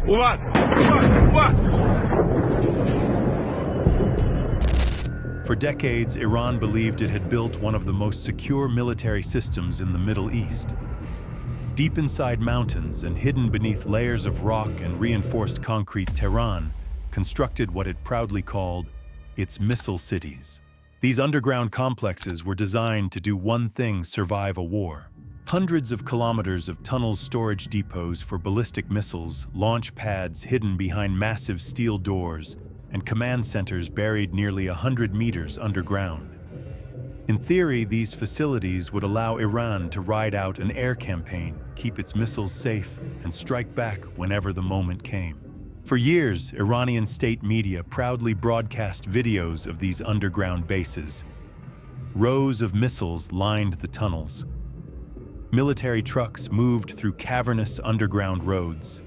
What? For decades, Iran believed it had built one of the most secure military systems in the Middle East. Deep inside mountains and hidden beneath layers of rock and reinforced concrete, Tehran constructed what it proudly called its missile cities. These underground complexes were designed to do one thing: survive a war. Hundreds of kilometers of tunnels, storage depots for ballistic missiles, launch pads hidden behind massive steel doors, and command centers buried nearly 100 meters underground. In theory, these facilities would allow Iran to ride out an air campaign, keep its missiles safe, and strike back whenever the moment came. For years, Iranian state media proudly broadcast videos of these underground bases. Rows of missiles lined the tunnels. Military trucks moved through cavernous underground roads.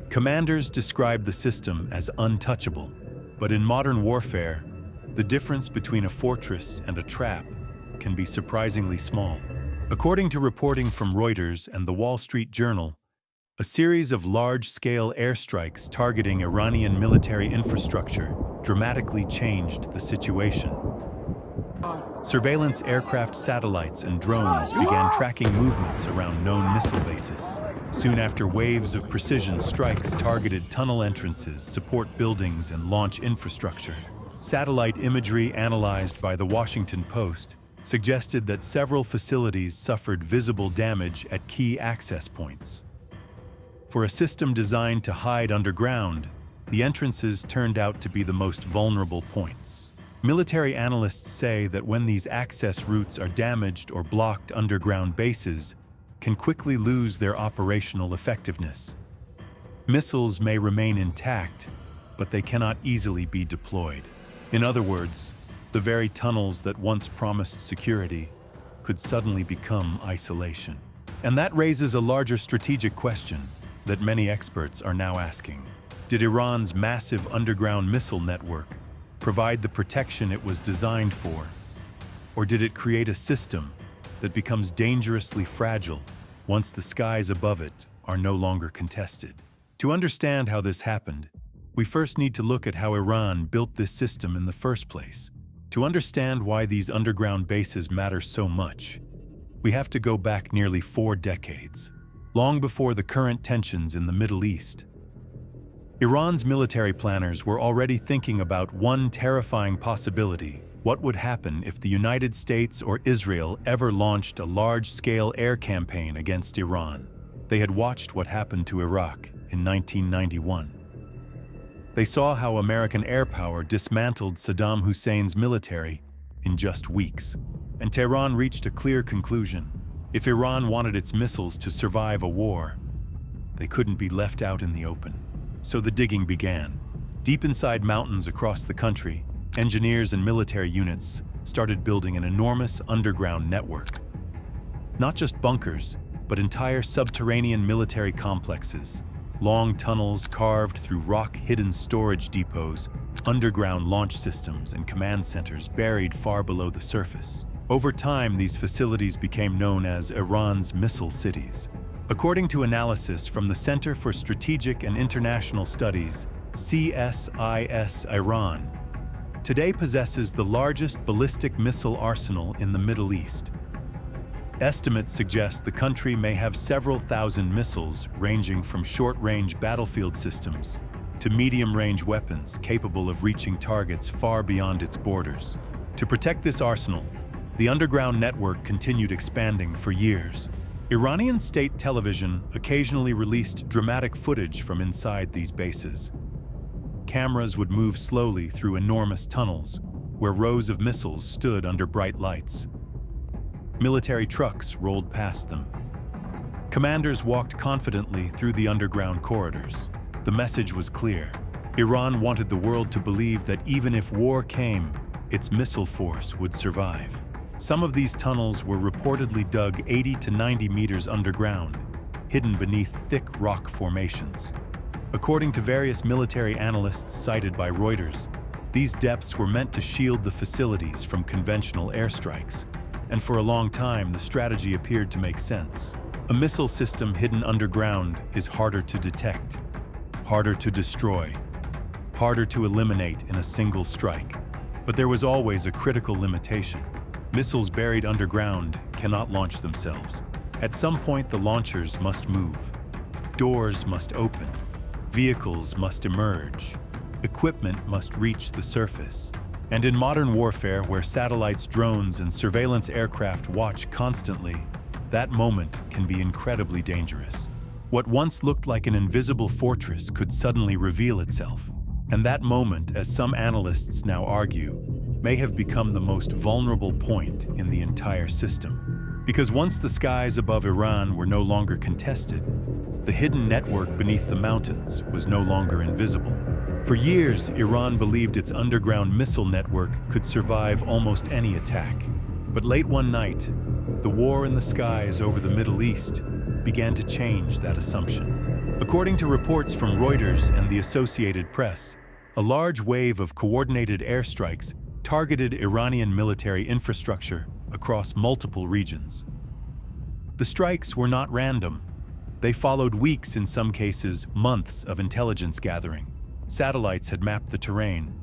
Commanders described the system as untouchable, but in modern warfare, the difference between a fortress and a trap can be surprisingly small. According to reporting from Reuters and the Wall Street Journal, a series of large-scale airstrikes targeting Iranian military infrastructure dramatically changed the situation. Surveillance aircraft, satellites, and drones began tracking movements around known missile bases. Soon after, waves of precision strikes targeted tunnel entrances, support buildings, and launch infrastructure. Satellite imagery analyzed by the Washington Post suggested that several facilities suffered visible damage at key access points. For a system designed to hide underground, the entrances turned out to be the most vulnerable points. Military analysts say that when these access routes are damaged or blocked, underground bases can quickly lose their operational effectiveness. Missiles may remain intact, but they cannot easily be deployed. In other words, the very tunnels that once promised security could suddenly become isolation. And that raises a larger strategic question that many experts are now asking. Did Iran's massive underground missile network provide the protection it was designed for? Or did it create a system that becomes dangerously fragile once the skies above it are no longer contested? To understand how this happened, we first need to look at how Iran built this system in the first place. To understand why these underground bases matter so much, we have to go back nearly 4 decades, long before the current tensions in the Middle East. Iran's military planners were already thinking about one terrifying possibility: what would happen if the United States or Israel ever launched a large-scale air campaign against Iran. They had watched what happened to Iraq in 1991. They saw how American air power dismantled Saddam Hussein's military in just weeks. And Tehran reached a clear conclusion: if Iran wanted its missiles to survive a war, they couldn't be left out in the open. So the digging began. Deep inside mountains across the country, engineers and military units started building an enormous underground network. Not just bunkers, but entire subterranean military complexes. Long tunnels carved through rock, hidden storage depots, underground launch systems, and command centers buried far below the surface. Over time, these facilities became known as Iran's missile cities. According to analysis from the Center for Strategic and International Studies, CSIS, Iran today possesses the largest ballistic missile arsenal in the Middle East. Estimates suggest the country may have several thousand missiles, ranging from short-range battlefield systems to medium-range weapons capable of reaching targets far beyond its borders. To protect this arsenal, the underground network continued expanding for years. Iranian state television occasionally released dramatic footage from inside these bases. Cameras would move slowly through enormous tunnels, where rows of missiles stood under bright lights. Military trucks rolled past them. Commanders walked confidently through the underground corridors. The message was clear. Iran wanted the world to believe that even if war came, its missile force would survive. Some of these tunnels were reportedly dug 80 to 90 meters underground, hidden beneath thick rock formations. According to various military analysts cited by Reuters, these depths were meant to shield the facilities from conventional airstrikes, and for a long time the strategy appeared to make sense. A missile system hidden underground is harder to detect. harder to destroy, harder to eliminate in a single strike. But there was always a critical limitation. Missiles buried underground cannot launch themselves. At some point, the launchers must move. Doors must open. Vehicles must emerge. Equipment must reach the surface. And in modern warfare, where satellites, drones, and surveillance aircraft watch constantly, that moment can be incredibly dangerous. What once looked like an invisible fortress could suddenly reveal itself. And that moment, as some analysts now argue, may have become the most vulnerable point in the entire system. Because once the skies above Iran were no longer contested, the hidden network beneath the mountains was no longer invisible. For years, Iran believed its underground missile network could survive almost any attack. But late one night, the war in the skies over the Middle East began to change that assumption. According to reports from Reuters and the Associated Press, a large wave of coordinated airstrikes targeted Iranian military infrastructure across multiple regions. The strikes were not random. They followed weeks, in some cases months, of intelligence gathering. Satellites had mapped the terrain,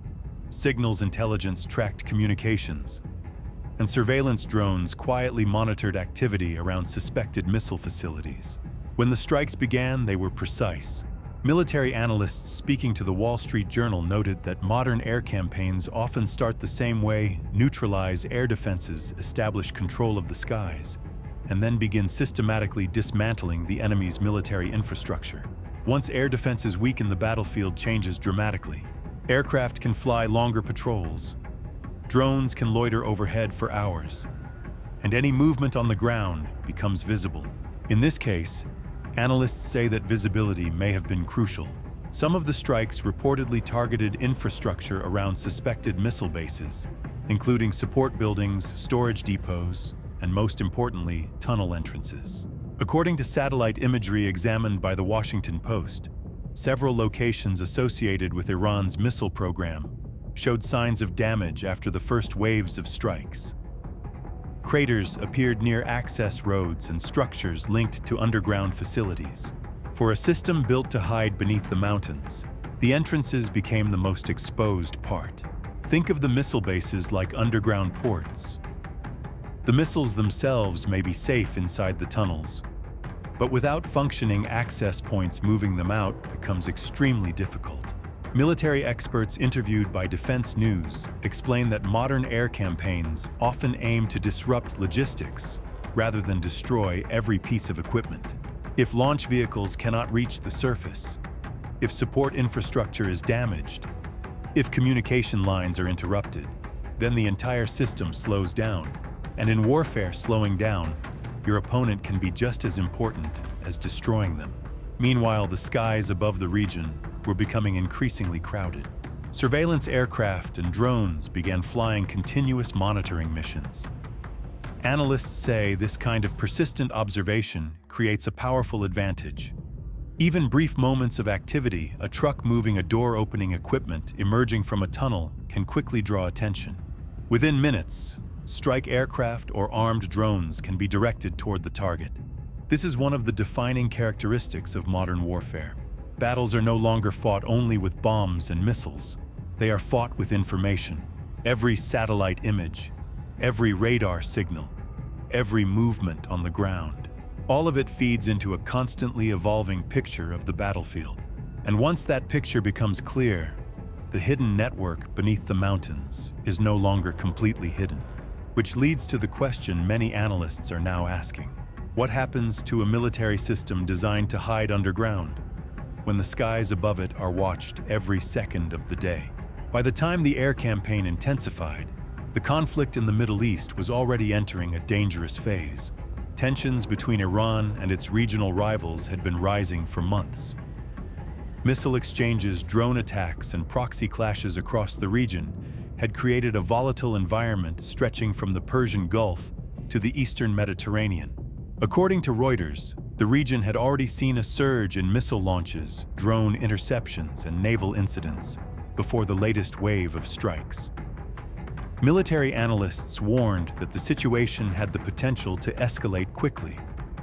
signals intelligence tracked communications, and surveillance drones quietly monitored activity around suspected missile facilities. When the strikes began, they were precise. Military analysts speaking to the Wall Street Journal noted that modern air campaigns often start the same way: neutralize air defenses, establish control of the skies, and then begin systematically dismantling the enemy's military infrastructure. Once air defenses weaken, the battlefield changes dramatically. Aircraft can fly longer patrols. Drones can loiter overhead for hours. And any movement on the ground becomes visible. In this case, analysts say that visibility may have been crucial. Some of the strikes reportedly targeted infrastructure around suspected missile bases, including support buildings, storage depots, and most importantly, tunnel entrances. According to satellite imagery examined by the Washington Post, several locations associated with Iran's missile program showed signs of damage after the first waves of strikes. Craters appeared near access roads and structures linked to underground facilities. For a system built to hide beneath the mountains, the entrances became the most exposed part. Think of the missile bases like underground ports. The missiles themselves may be safe inside the tunnels, but without functioning access points, moving them out becomes extremely difficult. Military experts interviewed by Defense News explain that modern air campaigns often aim to disrupt logistics rather than destroy every piece of equipment. If launch vehicles cannot reach the surface, if support infrastructure is damaged, if communication lines are interrupted, then the entire system slows down. And in warfare, slowing down your opponent can be just as important as destroying them. Meanwhile, the skies above the region were becoming increasingly crowded. Surveillance aircraft and drones began flying continuous monitoring missions. Analysts say this kind of persistent observation creates a powerful advantage. Even brief moments of activity, a truck moving, a door opening, equipment emerging from a tunnel, can quickly draw attention. Within minutes, strike aircraft or armed drones can be directed toward the target. This is one of the defining characteristics of modern warfare. Battles are no longer fought only with bombs and missiles. They are fought with information. Every satellite image, every radar signal, every movement on the ground. All of it feeds into a constantly evolving picture of the battlefield. And once that picture becomes clear, the hidden network beneath the mountains is no longer completely hidden. Which leads to the question many analysts are now asking. What happens to a military system designed to hide underground when the skies above it are watched every second of the day? By the time the air campaign intensified, the conflict in the Middle East was already entering a dangerous phase. Tensions between Iran and its regional rivals had been rising for months. Missile exchanges, drone attacks, and proxy clashes across the region had created a volatile environment stretching from the Persian Gulf to the eastern Mediterranean. According to Reuters, the region had already seen a surge in missile launches, drone interceptions, and naval incidents before the latest wave of strikes. Military analysts warned that the situation had the potential to escalate quickly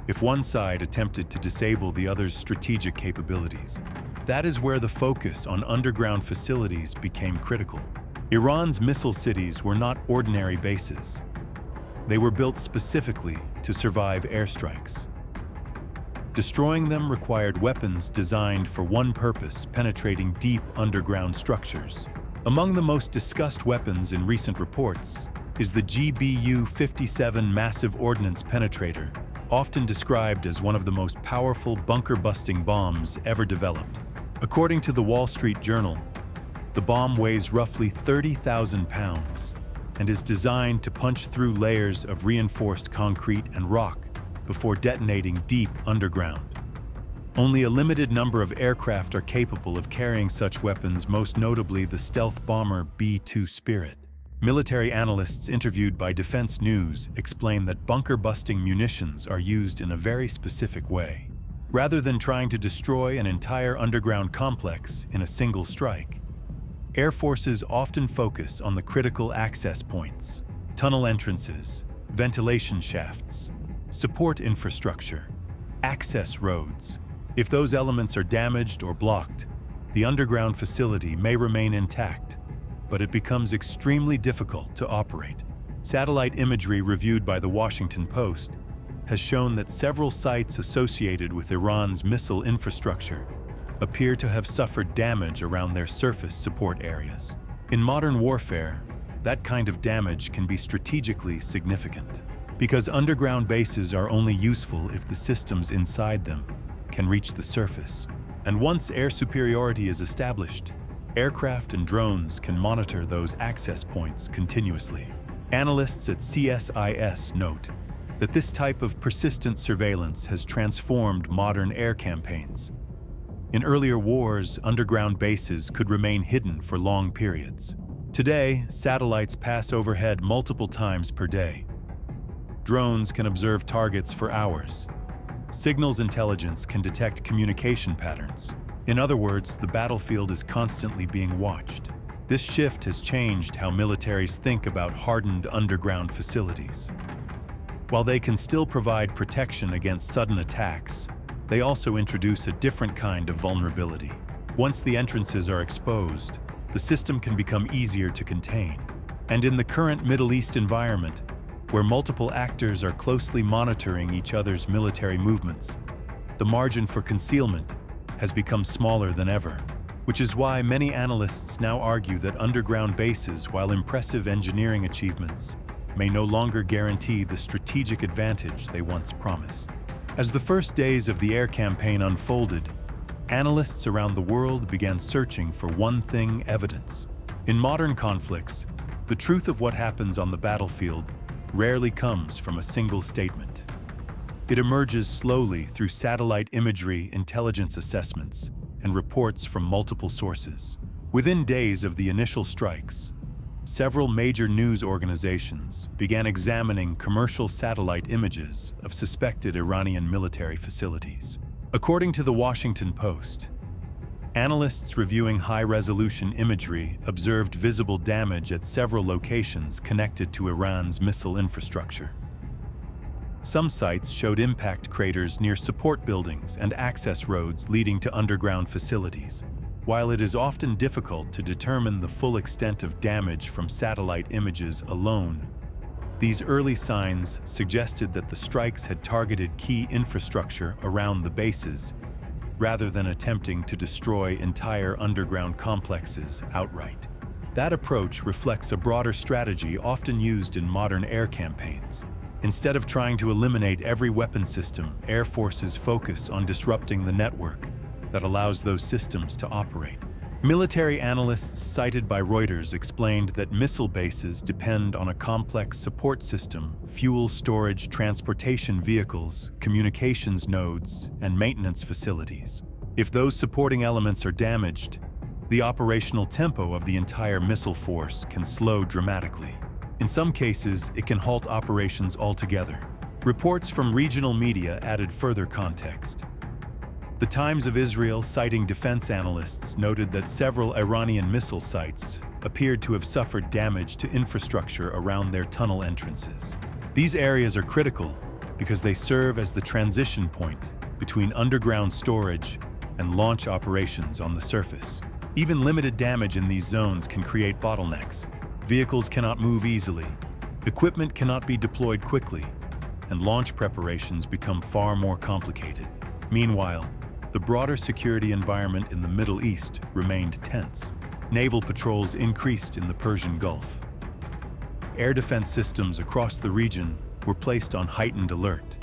if one side attempted to disable the other's strategic capabilities. That is where the focus on underground facilities became critical. Iran's missile cities were not ordinary bases. They were built specifically to survive airstrikes. Destroying them required weapons designed for one purpose, penetrating deep underground structures. Among the most discussed weapons in recent reports is the GBU-57 massive ordnance penetrator, often described as one of the most powerful bunker-busting bombs ever developed. According to the Wall Street Journal, the bomb weighs roughly 30,000 pounds and is designed to punch through layers of reinforced concrete and rock before detonating deep underground. Only a limited number of aircraft are capable of carrying such weapons, most notably the stealth bomber B-2 Spirit. Military analysts interviewed by Defense News explain that bunker-busting munitions are used in a very specific way. Rather than trying to destroy an entire underground complex in a single strike, air forces often focus on the critical access points, tunnel entrances, ventilation shafts, support infrastructure, access roads. If those elements are damaged or blocked, the underground facility may remain intact, but it becomes extremely difficult to operate. Satellite imagery reviewed by the Washington Post has shown that several sites associated with Iran's missile infrastructure appear to have suffered damage around their surface support areas. In modern warfare, that kind of damage can be strategically significant, because underground bases are only useful if the systems inside them can reach the surface. And once air superiority is established, aircraft and drones can monitor those access points continuously. Analysts at CSIS note that this type of persistent surveillance has transformed modern air campaigns. In earlier wars, underground bases could remain hidden for long periods. Today, satellites pass overhead multiple times per day. Drones can observe targets for hours. Signals intelligence can detect communication patterns. In other words, the battlefield is constantly being watched. This shift has changed how militaries think about hardened underground facilities. While they can still provide protection against sudden attacks, they also introduce a different kind of vulnerability. Once the entrances are exposed, the system can become easier to contain. And in the current Middle East environment, where multiple actors are closely monitoring each other's military movements, the margin for concealment has become smaller than ever, which is why many analysts now argue that underground bases, while impressive engineering achievements, may no longer guarantee the strategic advantage they once promised. As the first days of the air campaign unfolded, analysts around the world began searching for one thing: evidence. In modern conflicts, the truth of what happens on the battlefield rarely comes from a single statement. It emerges slowly through satellite imagery, intelligence assessments, and reports from multiple sources. Within days of the initial strikes, several major news organizations began examining commercial satellite images of suspected Iranian military facilities. According to the Washington Post, analysts reviewing high-resolution imagery observed visible damage at several locations connected to Iran's missile infrastructure. Some sites showed impact craters near support buildings and access roads leading to underground facilities. While it is often difficult to determine the full extent of damage from satellite images alone, these early signs suggested that the strikes had targeted key infrastructure around the bases, rather than attempting to destroy entire underground complexes outright. That approach reflects a broader strategy often used in modern air campaigns. Instead of trying to eliminate every weapon system, air forces focus on disrupting the network that allows those systems to operate. Military analysts cited by Reuters explained that missile bases depend on a complex support system: fuel storage, transportation vehicles, communications nodes, and maintenance facilities. If those supporting elements are damaged, the operational tempo of the entire missile force can slow dramatically. In some cases, it can halt operations altogether. Reports from regional media added further context. The Times of Israel, citing defense analysts, noted that several Iranian missile sites appeared to have suffered damage to infrastructure around their tunnel entrances. These areas are critical because they serve as the transition point between underground storage and launch operations on the surface. Even limited damage in these zones can create bottlenecks. Vehicles cannot move easily, equipment cannot be deployed quickly, and launch preparations become far more complicated. Meanwhile, the broader security environment in the Middle East remained tense. Naval patrols increased in the Persian Gulf. Air defense systems across the region were placed on heightened alert.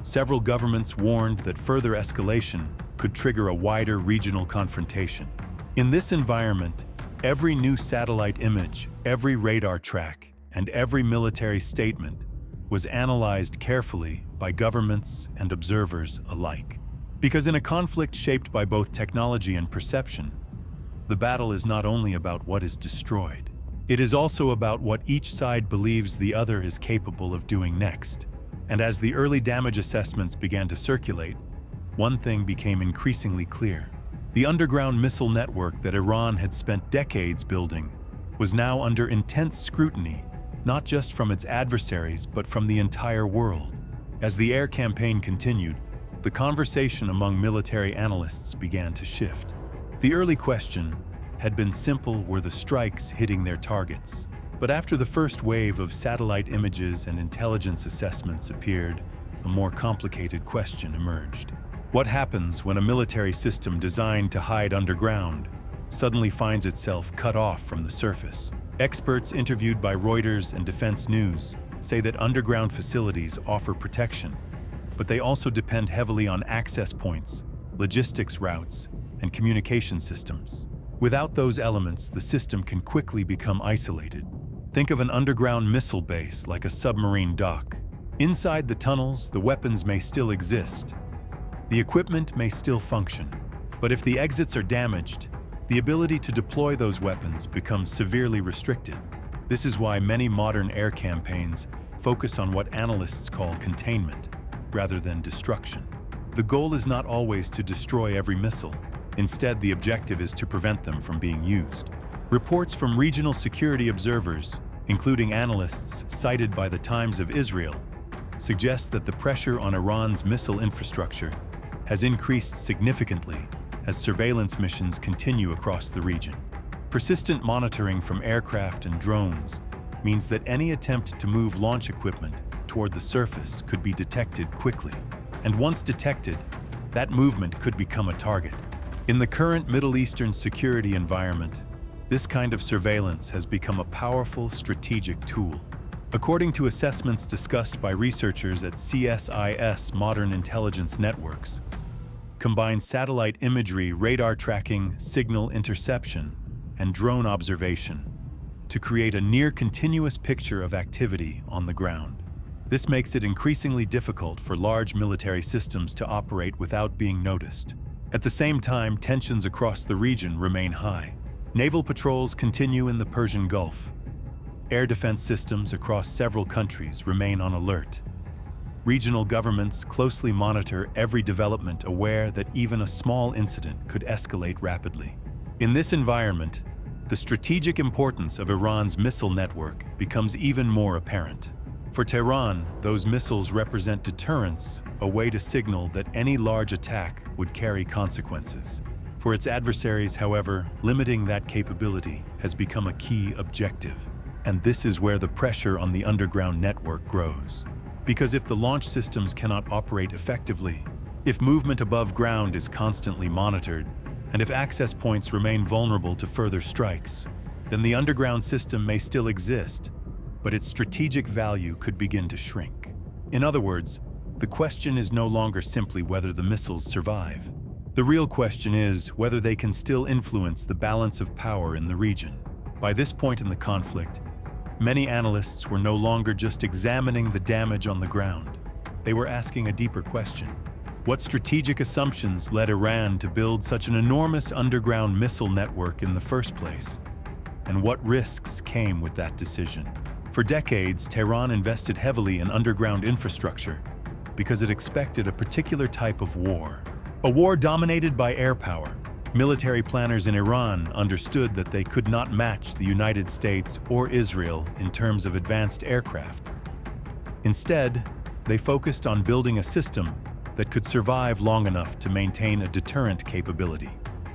Several governments warned that further escalation could trigger a wider regional confrontation. In this environment, every new satellite image, every radar track, and every military statement was analyzed carefully by governments and observers alike. Because in a conflict shaped by both technology and perception, the battle is not only about what is destroyed, it is also about what each side believes the other is capable of doing next. And as the early damage assessments began to circulate, one thing became increasingly clear. The underground missile network that Iran had spent decades building was now under intense scrutiny, not just from its adversaries, but from the entire world. As the air campaign continued, the conversation among military analysts began to shift. The early question had been simple: were the strikes hitting their targets? But after the first wave of satellite images and intelligence assessments appeared, a more complicated question emerged. What happens when a military system designed to hide underground suddenly finds itself cut off from the surface? Experts interviewed by Reuters and Defense News say that underground facilities offer protection, but they also depend heavily on access points, logistics routes, and communication systems. Without those elements, the system can quickly become isolated. Think of an underground missile base like a submarine dock. Inside the tunnels, the weapons may still exist. The equipment may still function. But if the exits are damaged, the ability to deploy those weapons becomes severely restricted. This is why many modern air campaigns focus on what analysts call containment, rather than destruction. The goal is not always to destroy every missile. Instead, the objective is to prevent them from being used. Reports from regional security observers, including analysts cited by the Times of Israel, suggest that the pressure on Iran's missile infrastructure has increased significantly as surveillance missions continue across the region. Persistent monitoring from aircraft and drones means that any attempt to move launch equipment toward the surface could be detected quickly. And once detected, that movement could become a target. In the current Middle Eastern security environment, this kind of surveillance has become a powerful strategic tool. According to assessments discussed by researchers at CSIS Modern Intelligence Networks, combined satellite imagery, radar tracking, signal interception, and drone observation to create a near-continuous picture of activity on the ground. This makes it increasingly difficult for large military systems to operate without being noticed. At the same time, tensions across the region remain high. Naval patrols continue in the Persian Gulf. Air defense systems across several countries remain on alert. Regional governments closely monitor every development, aware that even a small incident could escalate rapidly. In this environment, the strategic importance of Iran's missile network becomes even more apparent. For Tehran, those missiles represent deterrence, a way to signal that any large attack would carry consequences. For its adversaries, however, limiting that capability has become a key objective. And this is where the pressure on the underground network grows. Because if the launch systems cannot operate effectively, if movement above ground is constantly monitored, and if access points remain vulnerable to further strikes, then the underground system may still exist, but its strategic value could begin to shrink. In other words, the question is no longer simply whether the missiles survive. The real question is whether they can still influence the balance of power in the region. By this point in the conflict, many analysts were no longer just examining the damage on the ground. They were asking a deeper question. What strategic assumptions led Iran to build such an enormous underground missile network in the first place? And what risks came with that decision? For decades, Tehran invested heavily in underground infrastructure because it expected a particular type of war. A war dominated by air power. Military planners in Iran understood that they could not match the United States or Israel in terms of advanced aircraft. Instead, they focused on building a system that could survive long enough to maintain a deterrent capability.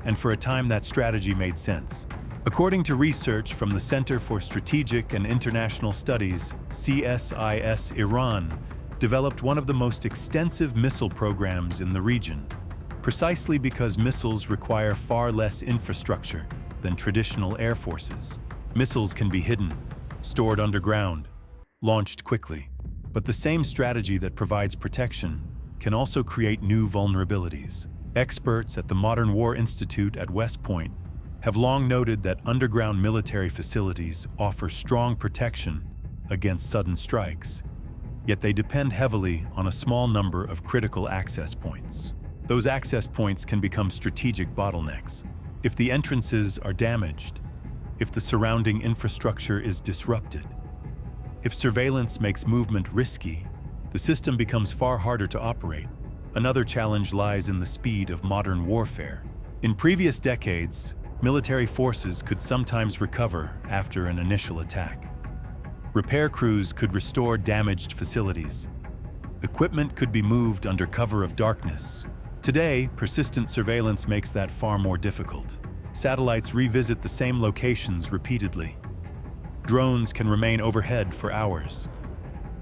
And for a time, that strategy made sense. According to research from the Center for Strategic and International Studies, CSIS, Iran developed one of the most extensive missile programs in the region, precisely because missiles require far less infrastructure than traditional air forces. Missiles can be hidden, stored underground, launched quickly. But the same strategy that provides protection can also create new vulnerabilities. Experts at the Modern War Institute at West Point have long noted that underground military facilities offer strong protection against sudden strikes, yet they depend heavily on a small number of critical access points. Those access points can become strategic bottlenecks. If the entrances are damaged, if the surrounding infrastructure is disrupted, if surveillance makes movement risky, the system becomes far harder to operate. Another challenge lies in the speed of modern warfare. In previous decades, military forces could sometimes recover after an initial attack. Repair crews could restore damaged facilities. Equipment could be moved under cover of darkness. Today, persistent surveillance makes that far more difficult. Satellites revisit the same locations repeatedly. Drones can remain overhead for hours.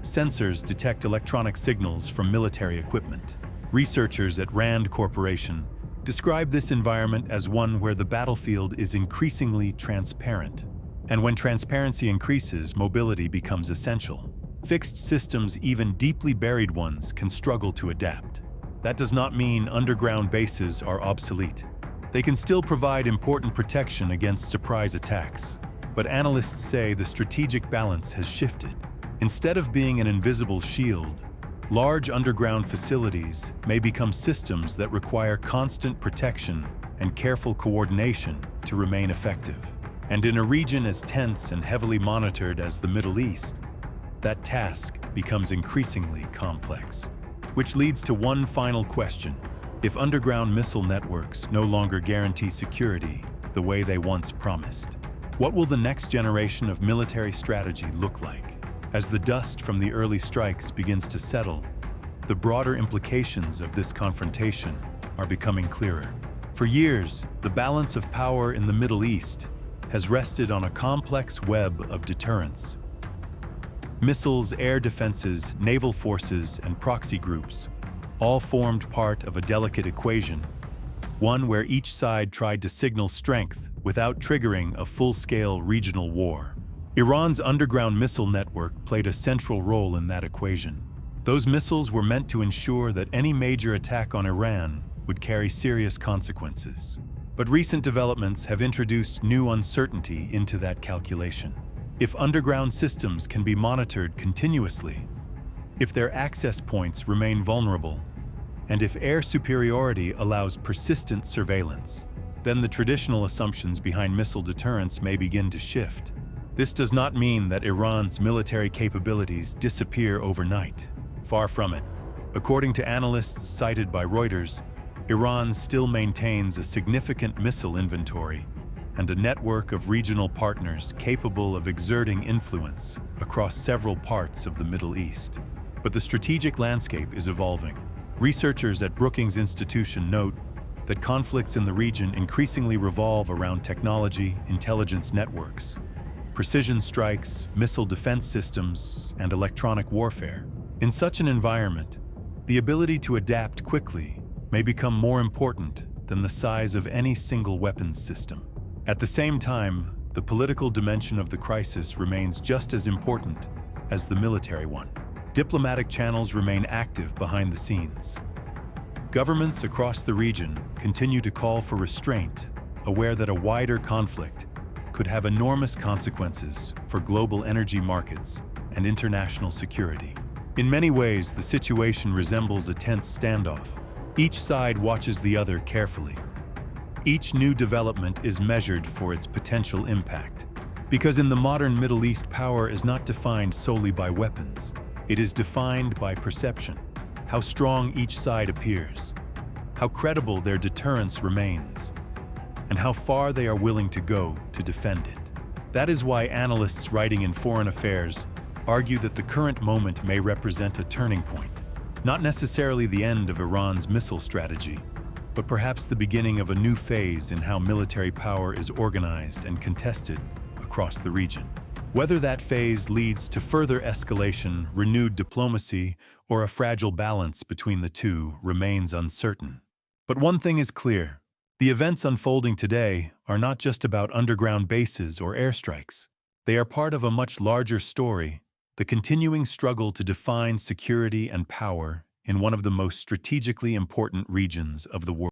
Sensors detect electronic signals from military equipment. Researchers at RAND Corporation describe this environment as one where the battlefield is increasingly transparent. And when transparency increases, mobility becomes essential. Fixed systems, even deeply buried ones, can struggle to adapt. That does not mean underground bases are obsolete. They can still provide important protection against surprise attacks. But analysts say the strategic balance has shifted. Instead of being an invisible shield, large underground facilities may become systems that require constant protection and careful coordination to remain effective. And in a region as tense and heavily monitored as the Middle East, that task becomes increasingly complex. Which leads to one final question. If underground missile networks no longer guarantee security the way they once promised, what will the next generation of military strategy look like? As the dust from the early strikes begins to settle, the broader implications of this confrontation are becoming clearer. For years, the balance of power in the Middle East has rested on a complex web of deterrence. Missiles, air defenses, naval forces, and proxy groups all formed part of a delicate equation, one where each side tried to signal strength without triggering a full-scale regional war. Iran's underground missile network played a central role in that equation. Those missiles were meant to ensure that any major attack on Iran would carry serious consequences. But recent developments have introduced new uncertainty into that calculation. If underground systems can be monitored continuously, if their access points remain vulnerable, and if air superiority allows persistent surveillance, then the traditional assumptions behind missile deterrence may begin to shift. This does not mean that Iran's military capabilities disappear overnight. Far from it. According to analysts cited by Reuters, Iran still maintains a significant missile inventory and a network of regional partners capable of exerting influence across several parts of the Middle East. But the strategic landscape is evolving. Researchers at Brookings Institution note that conflicts in the region increasingly revolve around technology, intelligence networks, precision strikes, missile defense systems, and electronic warfare. In such an environment, the ability to adapt quickly may become more important than the size of any single weapons system. At the same time, the political dimension of the crisis remains just as important as the military one. Diplomatic channels remain active behind the scenes. Governments across the region continue to call for restraint, aware that a wider conflict could have enormous consequences for global energy markets and international security. In many ways, the situation resembles a tense standoff. Each side watches the other carefully. Each new development is measured for its potential impact. Because in the modern Middle East, power is not defined solely by weapons. It is defined by perception, how strong each side appears, how credible their deterrence remains, and how far they are willing to go to defend it. That is why analysts writing in foreign affairs argue that the current moment may represent a turning point, Not necessarily the end of Iran's missile strategy, but perhaps the beginning of a new phase in how military power is organized and contested across the region. Whether that phase leads to further escalation, renewed diplomacy, or a fragile balance between the two remains uncertain. But one thing is clear: the events unfolding today are not just about underground bases or airstrikes. They are part of a much larger story: the continuing struggle to define security and power in one of the most strategically important regions of the world.